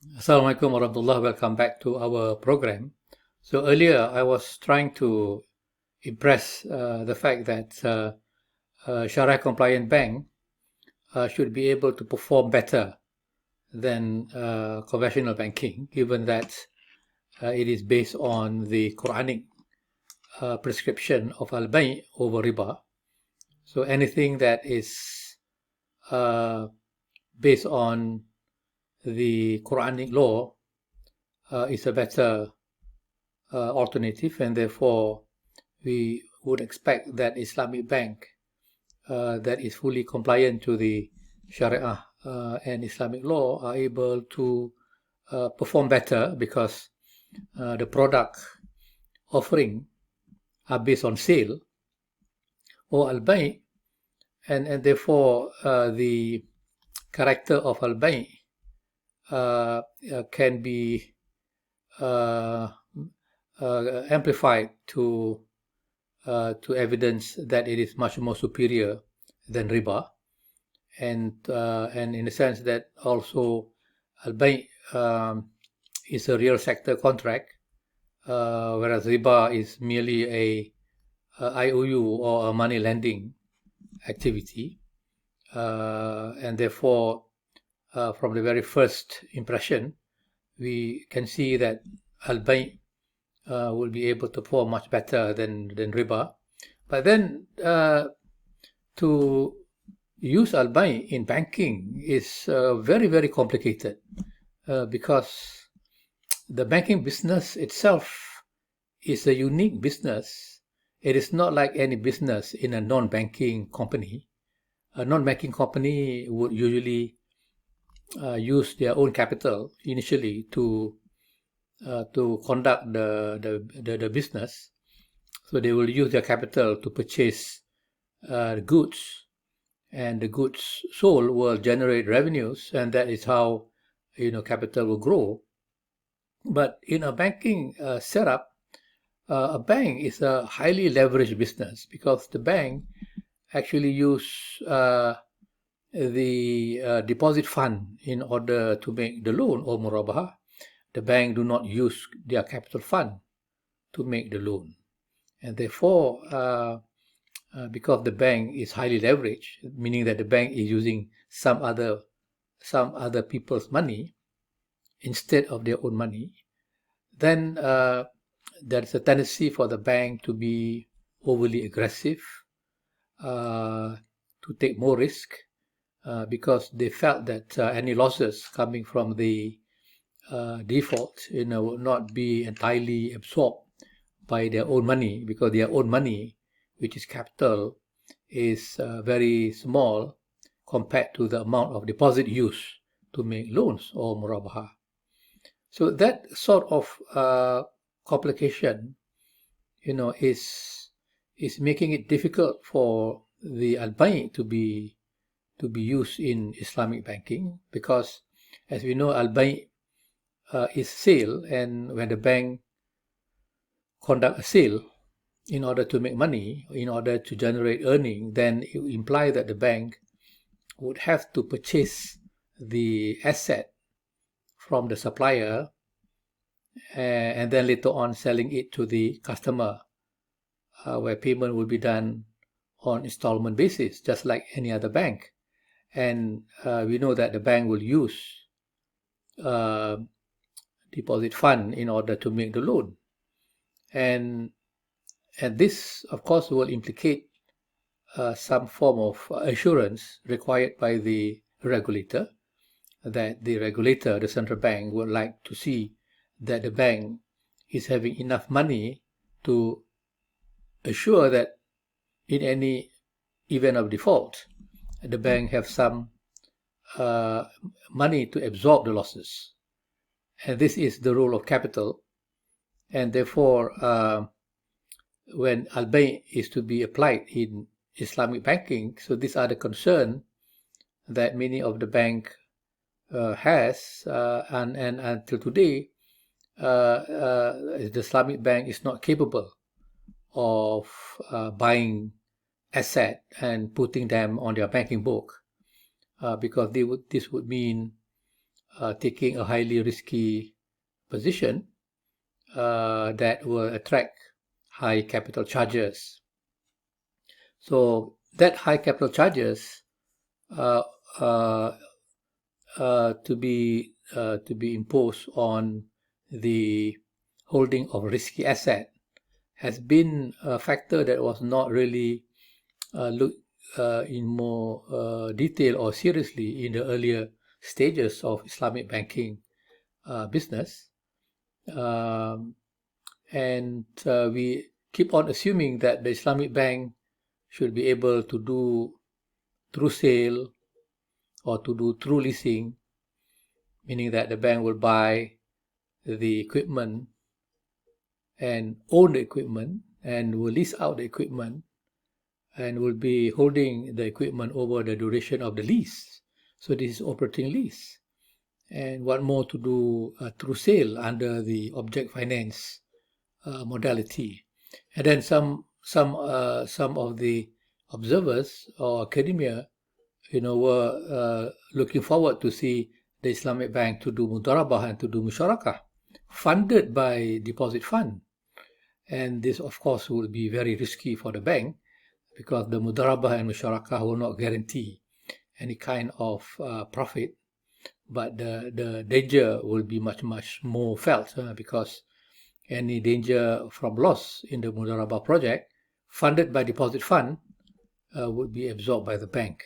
Assalamualaikum warahmatullah. Welcome back to our program. So earlier I was trying to impress the fact that Sharia compliant bank should be able to perform better than conventional banking, given that it is based on the Quranic prescription of Albay over riba. So anything that is uh, based on the Quranic law is a better alternative, and therefore we would expect that Islamic bank that is fully compliant to the Sharia and Islamic law are able to perform better because the product offering are based on sale or Albay, and therefore the character of Albay can be uh, amplified to evidence that it is much more superior than riba, and in the sense that also Albay is a real sector contract, whereas riba is merely a IOU or a money lending activity, and therefore from the very first impression we can see that Albay will be able to perform much better than riba. But then to use Albay in banking is very, very complicated because the banking business itself is a unique business. It is not like any business in a non-banking company. A non-banking company would usually use their own capital initially to conduct the business. So they will use their capital to purchase goods, and the goods sold will generate revenues, and that is how capital will grow. But in a banking setup, a bank is a highly leveraged business because the bank actually use the deposit fund in order to make the loan or murabaha. The bank do not use their capital fund to make the loan, and therefore because the bank is highly leveraged, meaning that the bank is using some other people's money instead of their own money, then there's a tendency for the bank to be overly aggressive, to take more risk, because they felt that any losses coming from the default, will not be entirely absorbed by their own money, because their own money, which is capital, is very small compared to the amount of deposit used to make loans or murabaha. So that sort of complication, is making it difficult for the Albay to be used in Islamic banking, because, as we know, Albay is sale, and when the bank conduct a sale in order to make money, in order to generate earning, then it would imply that the bank would have to purchase the asset from the supplier and then later on selling it to the customer, where payment will be done on installment basis, just like any other bank. And we know that the bank will use deposit fund in order to make the loan. And this, of course, will implicate some form of assurance required by the regulator, that the regulator, the central bank, would like to see that the bank is having enough money to assure that in any event of default, the bank have some money to absorb the losses. And this is the role of capital. And therefore, when Albay is to be applied in Islamic banking, so these are the concern that many of the bank has, and until today, the Islamic bank is not capable of buying asset and putting them on their banking book, because this would mean taking a highly risky position that will attract high capital charges. So that high capital charges to be imposed on the holding of risky asset has been a factor that was not really looked in more detail or seriously in the earlier stages of Islamic banking business. And we keep on assuming that the Islamic bank should be able to do through sale or to do through leasing, meaning that the bank will buy the equipment and own the equipment and will lease out the equipment and will be holding the equipment over the duration of the lease. So this is operating lease. And what more to do through sale under the object finance modality. And then some of the observers or academia, were looking forward to see the Islamic bank to do mudarabah and to do musharakah, funded by deposit fund. And this, of course, will be very risky for the bank because the mudarabah and musharakah will not guarantee any kind of profit, but the danger will be much more felt because any danger from loss in the mudarabah project funded by deposit fund would be absorbed by the bank.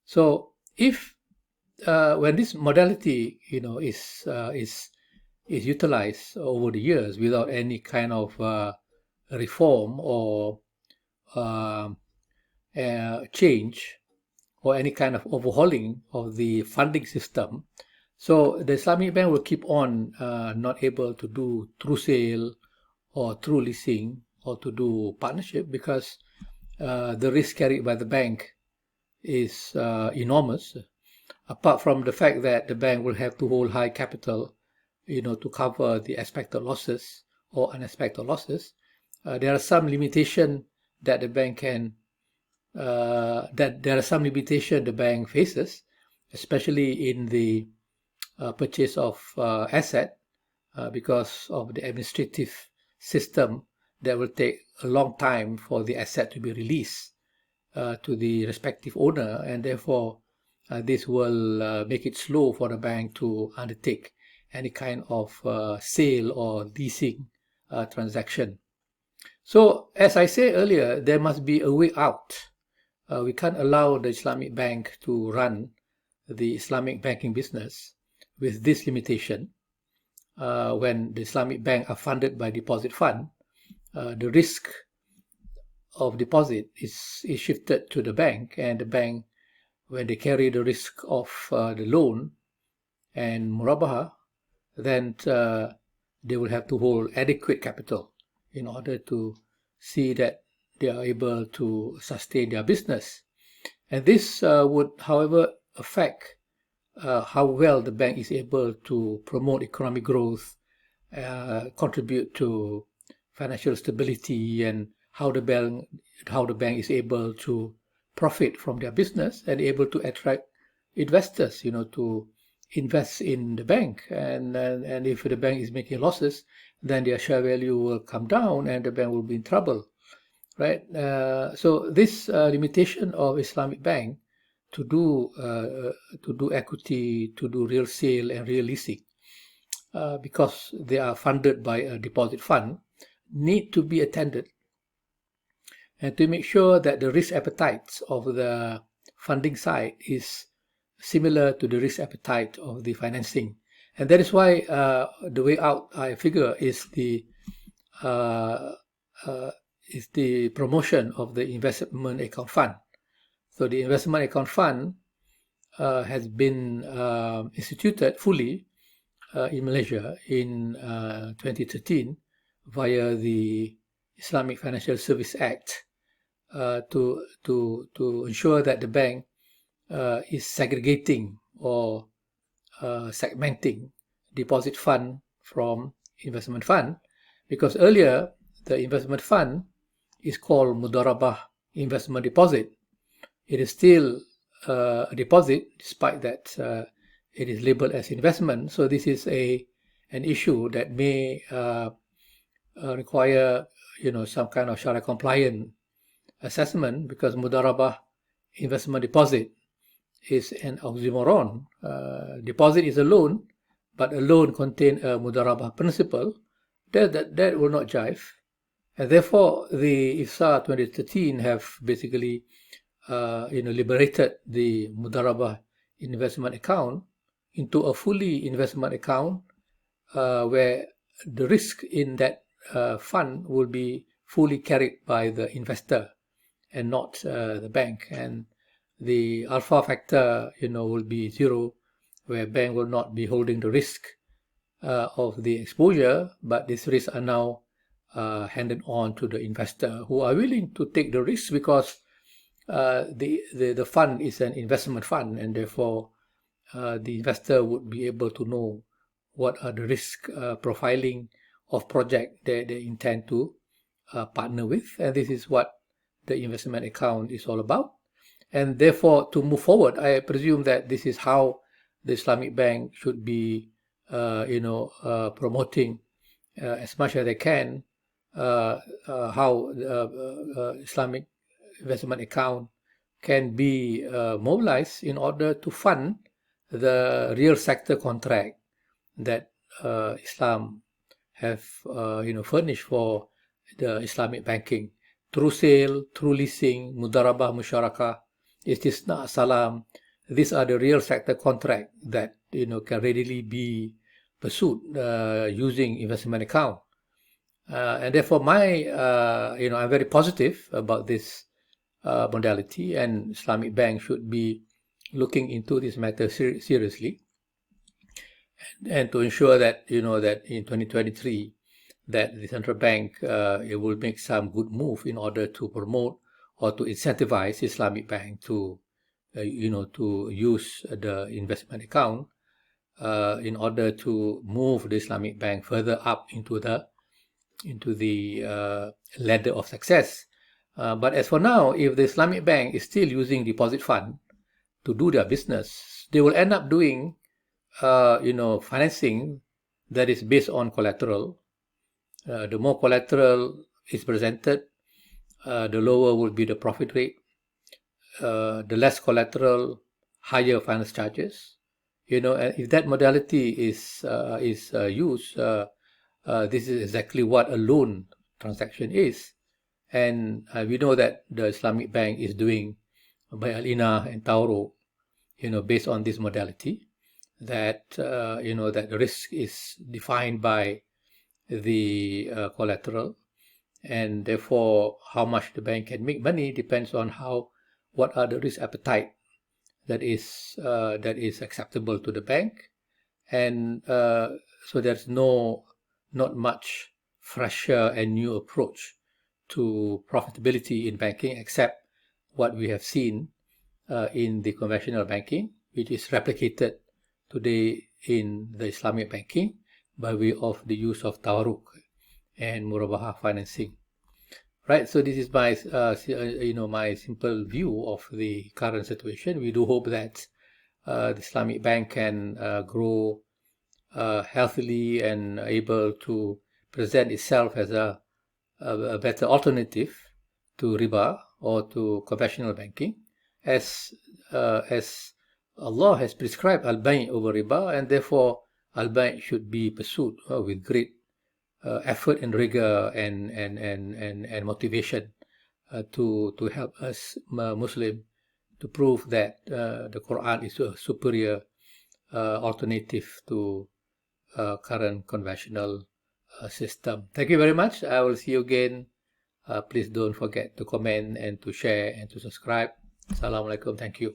So if when this modality is utilized over the years without any kind of reform or change or any kind of overhauling of the funding system, so the Islamic bank will keep on not able to do through sale or through leasing or to do partnership because the risk carried by the bank is enormous. Apart from the fact that the bank will have to hold high capital, to cover the expected losses or unexpected losses, there are some limitation that the bank the bank faces, especially in the purchase of asset because of the administrative system that will take a long time for the asset to be released to the respective owner, and therefore this will make it slow for the bank to undertake any kind of sale or leasing transaction. So as I said earlier, there must be a way out. We can't allow the Islamic bank to run the Islamic banking business with this limitation. When the Islamic bank are funded by deposit fund, the risk of deposit is shifted to the bank, and the bank, when they carry the risk of the loan and murabaha, then they will have to hold adequate capital in order to see that they are able to sustain their business. And this would, however, affect how well the bank is able to promote economic growth, contribute to financial stability, and how the bank is able to profit from their business and able to attract investors, to invest in the bank. And if the bank is making losses, then their share value will come down and the bank will be in trouble, right? So this limitation of Islamic bank to do equity, to do real sale and real leasing, because they are funded by a deposit fund, need to be attended, and to make sure that the risk appetite of the funding side is similar to the risk appetite of the financing. And that is why the way out, I figure, is the promotion of the investment account fund. So the investment account fund has been instituted fully in Malaysia in 2013 via the Islamic Financial Service Act to ensure that the bank is segregating or segmenting deposit fund from investment fund, because earlier the investment fund is called Mudarabah investment deposit. It is still a deposit, despite that it is labeled as investment. So this is an issue that may require some kind of Sharia compliant assessment, because mudarabah, investment deposit, is an oxymoron. Deposit is a loan, but a loan contains a mudarabah principle. That will not jive. And therefore, the IFSA 2013 have basically liberated the mudarabah investment account into a fully investment account where the risk in that fund will be fully carried by the investor and not the bank. And the alpha factor, will be 0, where bank will not be holding the risk of the exposure, but these risks are now handed on to the investor, who are willing to take the risk because the fund is an investment fund, and therefore the investor would be able to know what are the risk profiling of project they intend to partner with. And this is what the investment account is all about. And therefore, to move forward, I presume that this is how the Islamic Bank should be promoting as much as they can how Islamic investment account can be mobilized in order to fund the real sector contract that Islam have furnished for the Islamic banking, through sale, through leasing, mudarabah, musyarakah, istisna, salam. These are the real sector contract that can readily be pursued using investment account. And therefore, I'm very positive about this modality, and Islamic Bank should be looking into this matter seriously, and to ensure that that in 2023 that the central bank it will make some good move in order to promote or to incentivize Islamic Bank to to use the investment account in order to move the Islamic Bank further up into the ladder of success. But as for now, if the Islamic Bank is still using deposit fund to do their business, they will end up doing financing that is based on collateral. The more collateral is presented, the lower will be the profit rate. The less collateral, higher finance charges. If that modality is used, this is exactly what a loan transaction is. And we know that the Islamic Bank is doing by Al-Ina and Tauro, based on this modality, that that the risk is defined by the collateral, and therefore how much the bank can make money depends on what are the risk appetite that is acceptable to the bank. And so there's not much fresher and new approach to profitability in banking, except what we have seen in the conventional banking, which is replicated today in the Islamic banking by way of the use of tawarruk and murabaha financing. Right, so this is my my simple view of the current situation. We do hope that the Islamic Bank can grow healthily and able to present itself as a better alternative to riba or to conventional banking, as Allah has prescribed Albay over riba, and therefore Albay should be pursued with great effort and rigor and motivation to help us Muslim to prove that the Quran is a superior alternative to current conventional system. Thank you very much. I will see you again. Please don't forget to comment and to share and to subscribe. Assalamualaikum. Thank you.